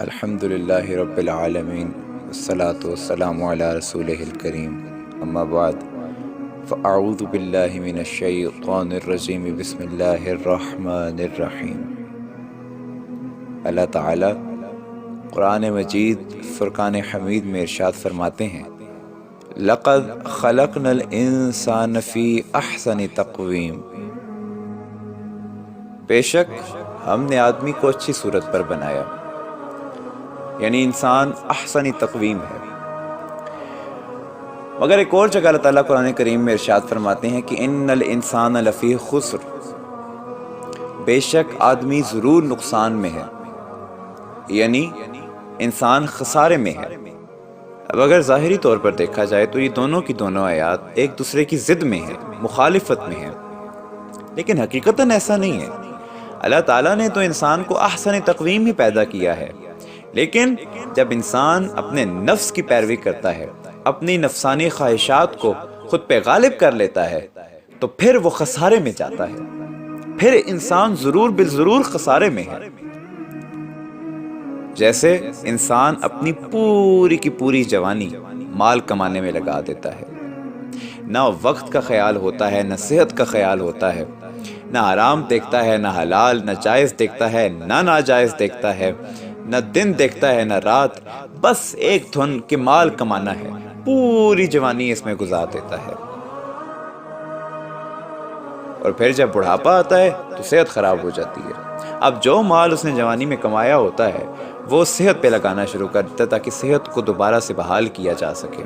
الحمد للہ رب العالمین والصلاة والسلام علی رسولہ الکریم اما بعد فاعوذ باللہ من الشیطان الرجیم بسم اللہ الرحمن الرحیم۔ اللہ تعالی قرآن مجید فرقان حمید میں ارشاد فرماتے ہیں، لقد خلقنا الانسان فی احسن تقویم، بے شک ہم نے آدمی کو اچھی صورت پر بنایا، یعنی انسان احسن تقویم ہے۔ مگر ایک اور جگہ اللہ تعالیٰ قرآن کریم میں ارشاد فرماتے ہیں کہ ان الانسان لفی خسر، بے شک آدمی ضرور نقصان میں ہے، یعنی انسان خسارے میں ہے۔ اب اگر ظاہری طور پر دیکھا جائے تو یہ دونوں کی دونوں آیات ایک دوسرے کی ضد میں ہیں، مخالفت میں ہیں، لیکن حقیقتاً ایسا نہیں ہے۔ اللہ تعالیٰ نے تو انسان کو احسن تقویم ہی پیدا کیا ہے، لیکن جب انسان اپنے نفس کی پیروی کرتا ہے، اپنی نفسانی خواہشات کو خود پہ غالب کر لیتا ہے، تو پھر وہ خسارے میں جاتا ہے، پھر انسان ضرور بالضرور خسارے میں ہے۔ جیسے انسان اپنی پوری کی پوری جوانی مال کمانے میں لگا دیتا ہے، نہ وقت کا خیال ہوتا ہے، نہ صحت کا خیال ہوتا ہے، نہ حرام دیکھتا ہے، نہ حلال، نہ جائز دیکھتا ہے، نہ ناجائز دیکھتا ہے، نہ دن دیکھتا ہے نہ رات، بس ایک دھن کہ مال کمانا ہے، پوری جوانی اس میں گزار دیتا ہے۔ اور پھر جب بڑھاپا آتا ہے تو صحت خراب ہو جاتی ہے۔ اب جو مال اس نے جوانی میں کمایا ہوتا ہے وہ صحت پہ لگانا شروع کر دیتا ہے تاکہ صحت کو دوبارہ سے بحال کیا جا سکے۔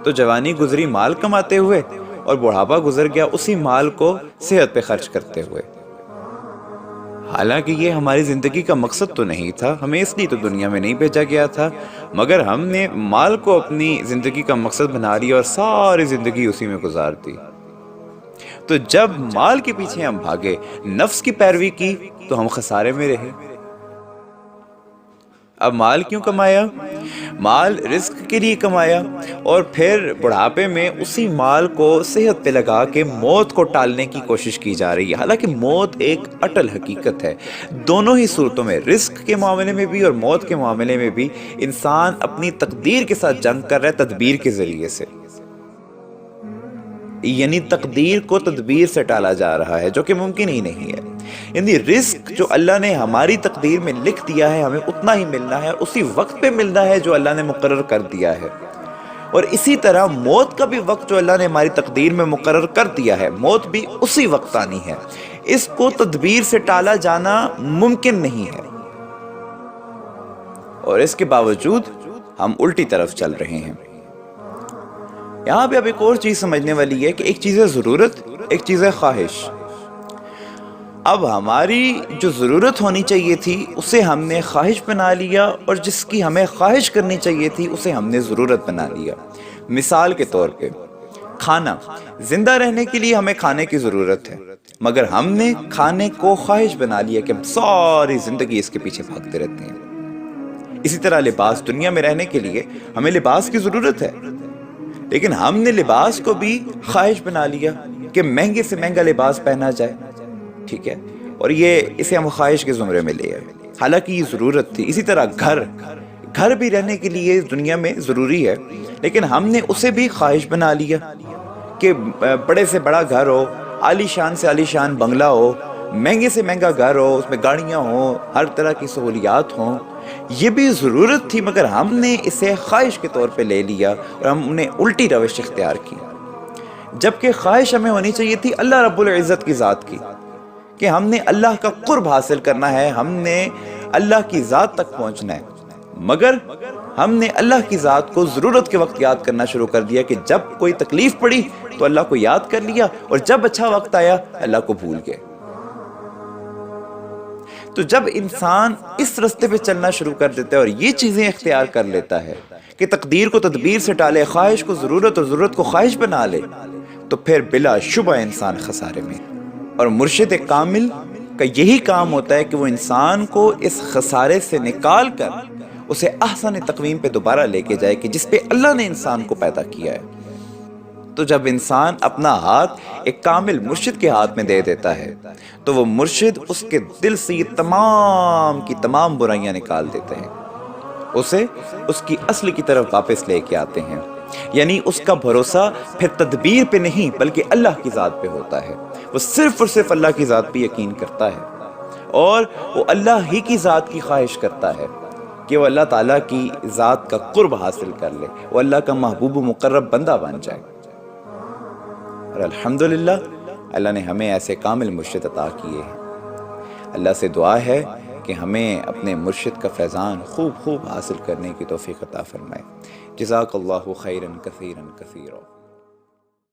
تو جوانی گزری مال کماتے ہوئے اور بڑھاپا گزر گیا اسی مال کو صحت پہ خرچ کرتے ہوئے۔ حالانکہ یہ ہماری زندگی کا مقصد تو نہیں تھا، ہمیں اس لیے تو دنیا میں نہیں بھیجا گیا تھا، مگر ہم نے مال کو اپنی زندگی کا مقصد بنا لیا اور ساری زندگی اسی میں گزار دی۔ تو جب مال کے پیچھے ہم بھاگے، نفس کی پیروی کی، تو ہم خسارے میں رہے۔ اب مال کیوں کمایا؟ مال رزق کے لیے کمایا، اور پھر بڑھاپے میں اسی مال کو صحت پہ لگا کے موت کو ٹالنے کی کوشش کی جا رہی ہے۔ حالانکہ موت ایک اٹل حقیقت ہے۔ دونوں ہی صورتوں میں، رزق کے معاملے میں بھی اور موت کے معاملے میں بھی، انسان اپنی تقدیر کے ساتھ جنگ کر رہا ہے تدبیر کے ذریعے سے، یعنی تقدیر کو تدبیر سے ٹالا جا رہا ہے، جو کہ ممکن ہی نہیں ہے۔ یعنی رزق جو اللہ نے ہماری تقدیر میں لکھ دیا ہے ہمیں اتنا ہی ملنا ہے، اسی وقت پہ ملنا ہے جو اللہ نے مقرر کر دیا ہے، اور اسی طرح موت کا بھی وقت جو اللہ نے ہماری تقدیر میں مقرر کر دیا ہے، موت بھی اسی وقت آنی ہے۔ اس کو تدبیر سے ٹالا جانا ممکن نہیں ہے، اور اس کے باوجود ہم الٹی طرف چل رہے ہیں۔ یہاں پہ اب ایک اور چیز سمجھنے والی ہے کہ ایک چیز ہے ضرورت، ایک چیز ہے خواہش۔ اب ہماری جو ضرورت ہونی چاہیے تھی اسے ہم نے خواہش بنا لیا، اور جس کی ہمیں خواہش کرنی چاہیے تھی اسے ہم نے ضرورت بنا لیا۔ مثال کے طور پہ کھانا، زندہ رہنے کے لیے ہمیں کھانے کی ضرورت ہے، مگر ہم نے کھانے کو خواہش بنا لیا کہ ہم ساری زندگی اس کے پیچھے بھاگتے رہتے ہیں۔ اسی طرح لباس، دنیا میں رہنے کے لیے ہمیں لباس کی ضرورت ہے، لیکن ہم نے لباس کو بھی خواہش بنا لیا کہ مہنگے سے مہنگا لباس پہنا جائے، ٹھیک ہے، اور اسے ہم خواہش کے زمرے میں لے آئے، حالانکہ یہ ضرورت تھی۔ اسی طرح گھر بھی رہنے کے لیے دنیا میں ضروری ہے، لیکن ہم نے اسے بھی خواہش بنا لیا کہ بڑے سے بڑا گھر ہو، عالی شان سے عالی شان بنگلہ ہو، مہنگے سے مہنگا گھر ہو، اس میں گاڑیاں ہوں، ہر طرح کی سہولیات ہوں۔ یہ بھی ضرورت تھی، مگر ہم نے اسے خواہش کے طور پہ لے لیا اور ہم نے الٹی روش اختیار کی، جبکہ خواہش ہمیں ہونی چاہیے تھی اللہ رب العزت کی ذات کی، کہ ہم نے اللہ کا قرب حاصل کرنا ہے، ہم نے اللہ کی ذات تک پہنچنا ہے، مگر ہم نے اللہ کی ذات کو ضرورت کے وقت یاد کرنا شروع کر دیا کہ جب کوئی تکلیف پڑی تو اللہ کو یاد کر لیا، اور جب اچھا وقت آیا اللہ کو بھول گئے۔ تو جب انسان اس رستے پہ چلنا شروع کر دیتا ہے اور یہ چیزیں اختیار کر لیتا ہے کہ تقدیر کو تدبیر سے ٹالے، خواہش کو ضرورت اور ضرورت کو خواہش بنا لے، تو پھر بلا شبہ انسان خسارے میں۔ اور مرشد کامل کا یہی کام ہوتا ہے کہ وہ انسان کو اس خسارے سے نکال کر اسے احسن تقویم پہ دوبارہ لے کے جائے کہ جس پہ اللہ نے انسان کو پیدا کیا ہے۔ تو جب انسان اپنا ہاتھ ایک کامل مرشد کے ہاتھ میں دے دیتا ہے تو وہ مرشد اس کے دل سے یہ تمام کی تمام برائیاں نکال دیتے ہیں، اسے اس کی اصل کی طرف واپس لے کے آتے ہیں۔ یعنی اس کا بھروسہ پھر تدبیر پہ نہیں بلکہ اللہ کی ذات پہ ہوتا ہے، وہ صرف اور صرف اللہ کی ذات پہ یقین کرتا ہے اور وہ اللہ ہی کی ذات کی خواہش کرتا ہے کہ وہ اللہ تعالیٰ کی ذات کا قرب حاصل کر لے، وہ اللہ کا محبوب و مقرب بندہ بن جائے۔ اور الحمدللہ اللہ نے ہمیں ایسے کامل مرشد عطا کیے ہیں۔ اللہ سے دعا ہے کہ ہمیں اپنے مرشد کا فیضان خوب حاصل کرنے کی توفیق عطا فرمائے۔ جزاک اللہ خیرا کثیرا کثیرا۔